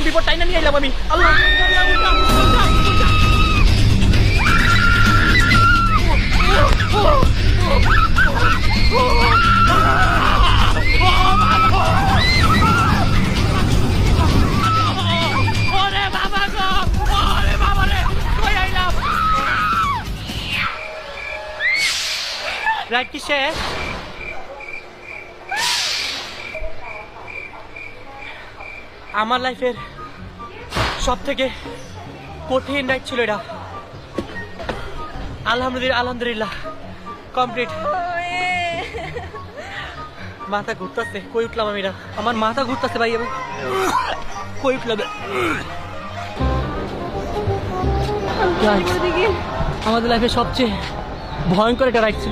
বিপদ টাইনা নিয়ে এলাম আমি। আল্লাহ রাইড কি শেষ? আমার লাইফের সব থেকে কঠিন রাইড ছিল এটা। আলহামদুলিল্লাহ কমপ্লিট। মাথা ঘুরতেছে, কই উঠলাম আমি? আমার মাথা ঘুরতেছে ভাই, আমি কই উঠলাম? আমাদের লাইফে সবচেয়ে ভয়ঙ্কর একটা রাইড ছিল।